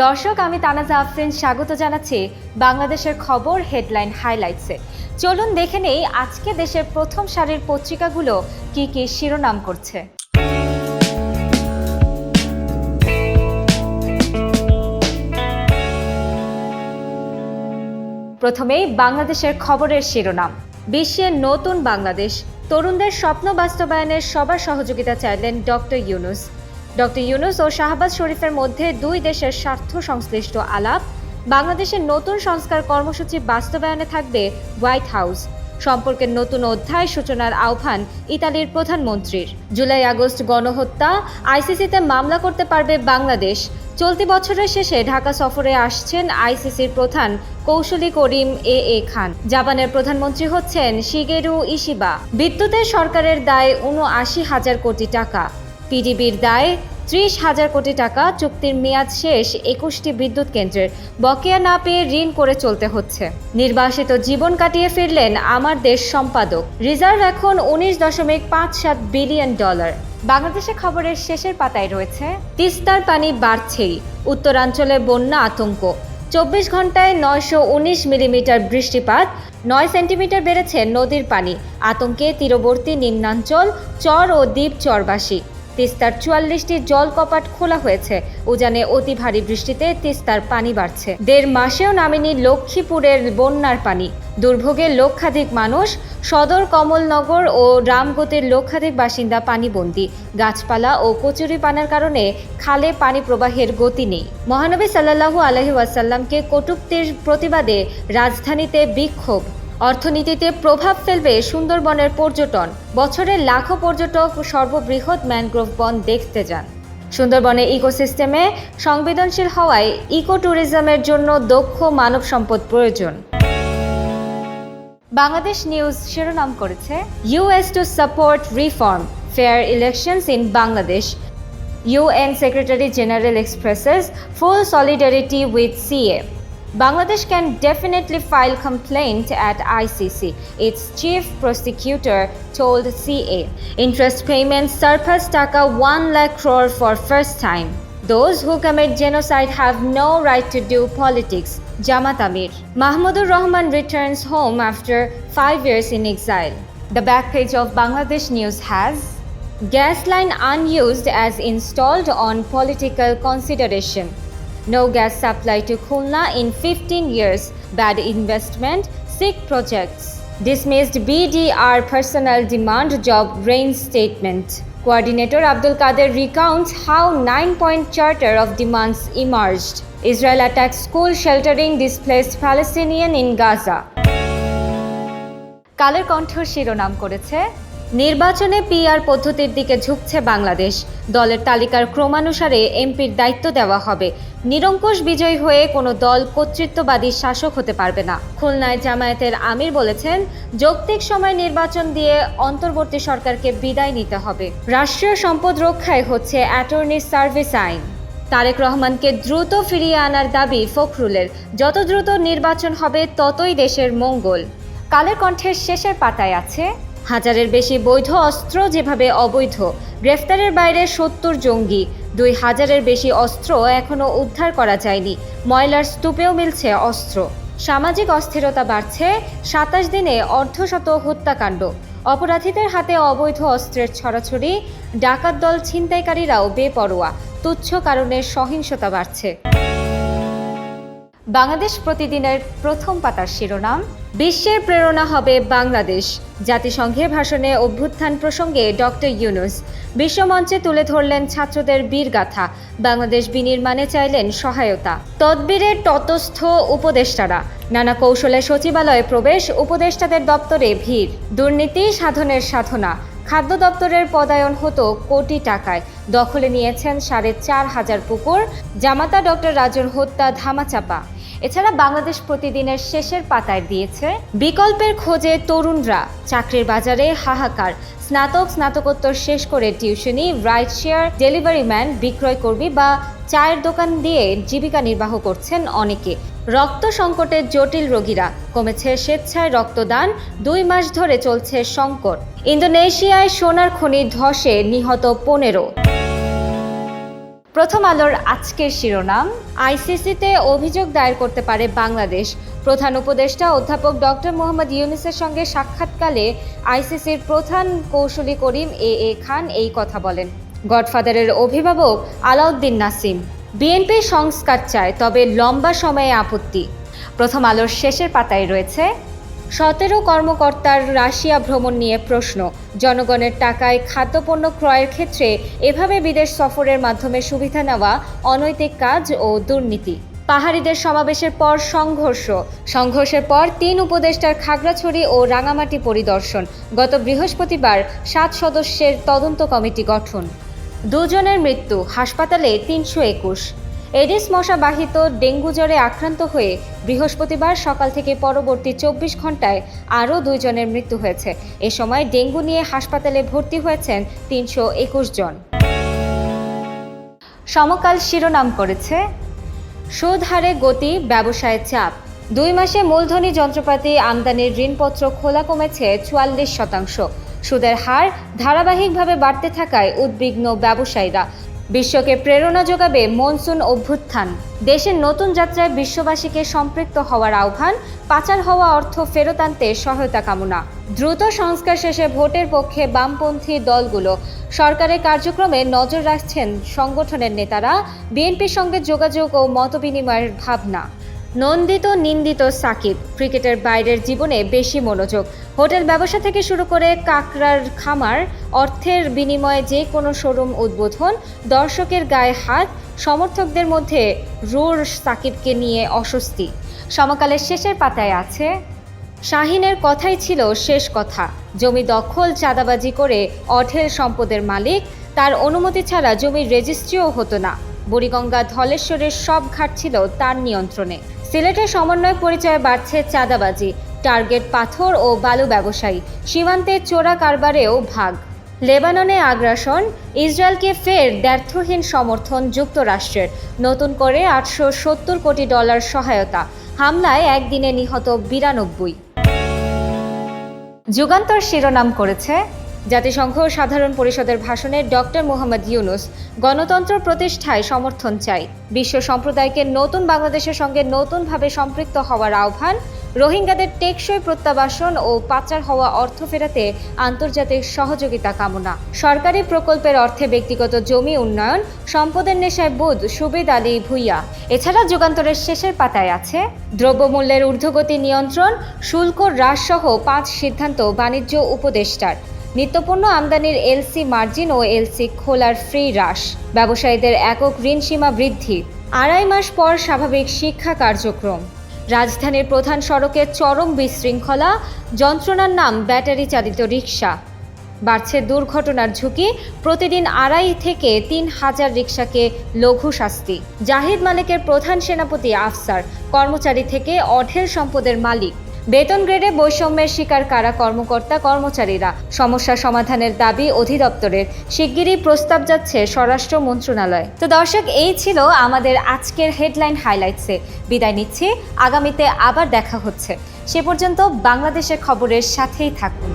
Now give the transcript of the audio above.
দর্শক, আমি তানাজা আফরিন স্বাগত জানাচ্ছি বাংলাদেশের খবর হেডলাইন হাইলাইটসে। চলুন দেখে নেই আজকে দেশের প্রথম সারির পত্রিকাগুলো কি কি শিরোনাম করছে। প্রথমেই বাংলাদেশের খবরের শিরোনাম। বিশ্বের নতুন বাংলাদেশ, তরুণদের স্বপ্ন বাস্তবায়নের সবার সহযোগিতা চাইলেন ডক্টর ইউনূস। ডক্টর ইউনূস ও শাহবাজ শরীফের মধ্যে দুই দেশের স্বার্থ সংশ্লিষ্ট আলাপ। বাংলাদেশের নতুন সংস্কার কর্মসূচি বাস্তবায়নে থাকবে হোয়াইট হাউস। সম্পর্কের নতুন অধ্যায় সূচনার আহ্বান ইতালির প্রধানমন্ত্রীর। জুলাই আগস্ট গণহত্যা, আইসিসিতে মামলা করতে পারবে বাংলাদেশ। চলতি বছরের শেষে ঢাকা সফরে আসছেন আইসিসির প্রধান কৌশলী করিম এ খান। জাপানের প্রধানমন্ত্রী হচ্ছেন শিগেরু ইশিবা। বিদ্যুতের সরকারের দায় ৭৯,০০০ কোটি টাকা, পিডিবির দায় ৩০,০০০ কোটি টাকা। চুক্তির মেয়াদ শেষ ২১টি বিদ্যুৎ কেন্দ্রের, বকেয়া না পেয়ে ঋণ করে চলতে হচ্ছে। নির্বাসিত জীবন কাটিয়ে ফিরলেন আমার দেশ সম্পাদক। রিজার্ভ এখন ১৯.৫৭ বিলিয়ন ডলার। বাংলাদেশের খবরের শেষের পাতায় রয়েছে তিস্তার পানি বাড়ছেই, উত্তরাঞ্চলে বন্যা আতঙ্ক। ২৪ ঘন্টায় ৯১৯ মিলিমিটার বৃষ্টিপাত, ৯ সেন্টিমিটার বেড়েছে নদীর পানি। আতঙ্কে তীরবর্তী নিম্নাঞ্চল, চর ও দ্বীপ চরবাসী। তিস্তার ৪৪টি জল কপাট খোলা হয়েছে। উজানে অতি ভারী বৃষ্টিতে তিস্তার পানি বাড়ছে। ১.৫ মাসেও নামেনি লক্ষ্মীপুরের বন্যার পানি। দুর্ভোগে লক্ষাধিক মানুষ। সদর, কমলনগর ও রামগতির লক্ষাধিক বাসিন্দা পানিবন্দী। গাছপালা ও কচুরিপানার কারণে খালে পানি প্রবাহের গতি নেই। মহানবী সাল্লাল্লাহু আলাইহি ওয়াসাল্লামকে কটূক্তির প্রতিবাদে রাজধানীতে বিক্ষোভ। অর্থনীতিতে প্রভাব ফেলবে সুন্দরবনের পর্যটন। বছরে লাখো পর্যটক সর্ববৃহৎ ম্যানগ্রোভ বন দেখতে যান। সুন্দরবনের ইকোসিস্টেমে সংবেদনশীল হওয়ায় ইকো ট্যুরিজমের জন্য দক্ষ মানব সম্পদ প্রয়োজন। বাংলাদেশ নিউজ শিরোনাম করেছে US to support reform, fair elections in Bangladesh. UN Secretary General expresses full solidarity with CA. Bangladesh can definitely file complaint at ICC, its chief prosecutor told CA. Interest payments surpass taka 1 lakh crore for first time. Those who commit genocide have no right to do politics, Jamaat Amir. Mahmudur Rahman returns home after 5 years in exile. The back page of Bangladesh News has gas line unused as installed on political consideration. No gas supply to Khulna in 15 years. Bad investment, sick projects. Dismissed BDR personal demand job reinstatement. Coordinator Abdul Kader recounts how 9-point charter of demands emerged. Israel attacks school sheltering displaced Palestinian in Gaza. Kaler Kantho শিরোনাম করেছে নির্বাচনে PR পদ্ধতির দিকে ঝুঁকছে বাংলাদেশ। দলের তালিকার ক্রমানুসারে এমপির দায়িত্ব দেওয়া হবে। নিরঙ্কুশ বিজয়ী হয়ে কোনো দল কর্তৃত্ববাদী শাসক হতে পারবে না। খুলনায় জামায়াতের আমির বলেছেন, যৌক্তিক সময় নির্বাচন দিয়ে অন্তর্বর্তী সরকারকে বিদায় নিতে হবে। রাষ্ট্রীয় সম্পদ রক্ষায় হচ্ছে অ্যাটর্নি সার্ভিস আইন। তারেক রহমানকে দ্রুত ফিরিয়ে আনার দাবি ফখরুলের। যত দ্রুত নির্বাচন হবে ততই দেশের মঙ্গল। কালের কণ্ঠের শেষের পাতায় আছে হাজারের বেশি বৈধ অস্ত্র যেভাবে অবৈধ। গ্রেফতারের বাইরে ৭০ জঙ্গি। ২,০০০-এর বেশি অস্ত্র এখনও উদ্ধার করা যায়নি। ময়লার স্তূপেও মিলছে অস্ত্র। সামাজিক অস্থিরতা বাড়ছে। ২৭ দিনে অর্ধশত হত্যাকাণ্ড। অপরাধীদের হাতে অবৈধ অস্ত্রের ছড়াছড়ি। ডাকাত দল ছিনতাইকারীরাও বেপরোয়া। তুচ্ছ কারণে সহিংসতা বাড়ছে। বাংলাদেশ প্রতিদিনের প্রথম পাতার শিরোনাম বিশ্বের প্রেরণা হবে বাংলাদেশ। জাতিসংঘে ভাষণে অভ্যুত্থান প্রসঙ্গে ডক্টর ইউনূস বিশ্বমঞ্চে তুলে ধরলেন ছাত্রদের বীরগাথা। বাংলাদেশ বিনির্মাণে চাইলেন সহায়তা। তদবিরের তটস্থ উপদেষ্টারা। নানা কৌশলে সচিবালয়ে প্রবেশ, উপদেষ্টাদের দপ্তরে ভিড়। দুর্নীতি সাধনের সাধনা। খাদ্য দপ্তরের পদায়ন হতো কোটি টাকায়। দখলে নিয়েছেন ৪,৫০০ পুকুর। জামাতা ডক্টর রাজুর হত্যা ধামাচাপা। এছাড়া বাংলাদেশ প্রতিদিনের শেষের পাতায় দিয়েছে বিকল্পের খোঁজে তরুণরা। চাকরির বাজারে হাহাকার। স্নাতকোত্তর শেষ করে টিউশনি, রাইড শেয়ার, ডেলিভারি ম্যান, বিক্রয় কর্মী বা চায়ের দোকান দিয়ে জীবিকা নির্বাহ করছেন অনেকে। রক্ত সংকটে জটিল রোগীরা। কমেছে স্বেচ্ছায় রক্তদান। ২ মাস ধরে চলছে সংকট। ইন্দোনেশিয়ায় সোনার খনি ধসে নিহত ১৫। প্রথম আলোর আজকের শিরোনাম, আইসিসিতে অভিযোগ দায়ের করতে পারে বাংলাদেশ। প্রধান উপদেষ্টা অধ্যাপক ডক্টর মোহাম্মদ ইউনূসের সঙ্গে সাক্ষাৎকালে আইসিসির প্রধান কৌঁসুলি করিম এ খান এই কথা বলেন। গডফাদারের অভিভাবক আলাউদ্দিন নাসিম, বিএনপি সংস্কার চায়, তবে লম্বা সময়ে আপত্তি। প্রথম আলোর শেষের পাতায় রয়েছে 17 কর্মকর্তার রাশিয়া ভ্রমণ নিয়ে প্রশ্ন। জনগণের টাকায় খাদ্যপণ্য ক্রয়ের ক্ষেত্রে এভাবে বিদেশ সফরের মাধ্যমে সুবিধা নেওয়া অনৈতিক কাজ ও দুর্নীতি। পাহাড়িদের সমাবেশের পর সংঘর্ষের পর 3 উপদেষ্টার খাগড়াছড়ি ও রাঙামাটি পরিদর্শন। গত বৃহস্পতিবার 7 সদস্যের তদন্ত কমিটি গঠন। 2 জনের মৃত্যু, হাসপাতালে 321। এডিস মশাবাহিত ডেঙ্গু জ্বরে আক্রান্ত হয়ে বৃহস্পতিবার সকাল থেকে পরবর্তী 24 ঘন্টায় আরও 2 জনের মৃত্যু হয়েছে। এ সময় ডেঙ্গু নিয়ে হাসপাতালে ভর্তি হয়েছেন 321 জন। সমকাল শিরোনাম করেছে, সুদ হারে গতি, ব্যবসায় চাপ। 2 মাসে মূলধনী যন্ত্রপাতি আমদানির ঋণপত্র খোলা কমেছে 44%। সুদের হার ধারাবাহিকভাবে বাড়তে থাকায় উদ্বিগ্ন ব্যবসায়ীরা। বিশ্বকে প্রেরণা যোগাবে মনসুন অভ্যুত্থান। দেশের নতুন যাত্রায় বিশ্ববাসীকে সম্পৃক্ত হওয়ার আহ্বান। পাচার হওয়া অর্থ ফেরত আনতে সহায়তা কামনা। দ্রুত সংস্কার শেষে ভোটের পক্ষে বামপন্থী দলগুলো। সরকারের কার্যক্রমে নজর রাখছেন সংগঠনের নেতারা। বিএনপির সঙ্গে যোগাযোগ ও মতবিনিময়ের ভাবনা। নন্দিত নিন্দিত সাকিব, ক্রিকেটের বাইরের জীবনে বেশি মনোযোগ। হোটেল ব্যবসা থেকে শুরু করে কাকড়ার খামার, অর্থের বিনিময়ে যে কোনো শোরুম উদ্বোধন, দর্শকের গায়ে হাত, সমর্থকদের মধ্যে রূঢ় সাকিবকে নিয়ে অস্বস্তি। সমকালের শেষের পাতায় আছে, শাহিনের কথাই ছিল শেষ কথা। জমি দখল, চাঁদাবাজি করে অঢেল সম্পদের মালিক। তার অনুমতি ছাড়া জমির রেজিস্ট্রিও হতো না। বুড়িগঙ্গা ধলেশ্বরের সব ঘাট ছিল তার নিয়ন্ত্রণে। সিলেটের সমন্বয় পরিচয়ে বাড়ছে চাঁদাবাজি, টার্গেট পাথর ও বালু ব্যবসায়ী। সীমান্তে চোরা কারবারেও ভাগ। লেবাননে আগ্রাসন, ইসরায়েলকে ফের দ্ব্যর্থহীন সমর্থন যুক্তরাষ্ট্রের। নতুন করে $870 কোটি সহায়তা। হামলায় একদিনে নিহত 92। যুগান্তর শিরোনাম করেছে, জাতিসংঘ সাধারণ পরিষদের ভাষণে ডক্টর মোহাম্মদ ইউনূস, গণতন্ত্র প্রতিষ্ঠায় সমর্থন চাই। বিশ্ব সম্প্রদায়কে নতুন বাংলাদেশের সঙ্গে নতুনভাবে সম্পৃক্ত হওয়ার আহ্বান। রোহিঙ্গাদের টেকসই প্রত্যাবাসন ও পাচার হওয়া অর্থ ফেরাতে আন্তর্জাতিক সহযোগিতা কামনা। সরকারি প্রকল্পের অর্থে ব্যক্তিগত জমি উন্নয়ন, সম্পদের নেশায় বুঁদ সুবেদ আলী ভূঁইয়া। এছাড়া যুগান্তরের শেষের পাতায় আছে, দ্রব্যমূল্যের ঊর্ধ্বগতি নিয়ন্ত্রণ, শুল্ক হ্রাসসহ 5 সিদ্ধান্ত বাণিজ্য উপদেষ্টার। নিত্যপণ্য আমদানির এলসি মার্জিন ও এলসি খোলার ফ্রি হ্রাস। ব্যবসায়ীদের একক ঋণ সীমা বৃদ্ধি। 2.5 মাস পর স্বাভাবিক শিক্ষা কার্যক্রম। রাজধানীর প্রধান সড়কে চরম বিশৃঙ্খলা, যন্ত্রণার নাম ব্যাটারি চালিত রিকশা। বাড়ছে দুর্ঘটনার ঝুঁকি, প্রতিদিন 2.5 থেকে 3,000 রিকশাকে লঘু শাস্তি। জাহিদ মালিকের প্রধান সেনাপতি আফসার, কর্মচারী থেকে অঢেল সম্পদের মালিক। বেতন গ্রেডে বৈষম্যের শিকার কারা কর্মকর্তা কর্মচারীরা। সমস্যা সমাধানের দাবি অধিদপ্তরের। শিগগিরই প্রস্তাব যাচ্ছে স্বরাষ্ট্র মন্ত্রণালয়। তো দর্শক, এই ছিল আমাদের আজকের হেডলাইন হাইলাইটসে। বিদায় নিচ্ছি, আগামীতে আবার দেখা হচ্ছে। সে পর্যন্ত বাংলাদেশের খবরের সাথেই থাকুন।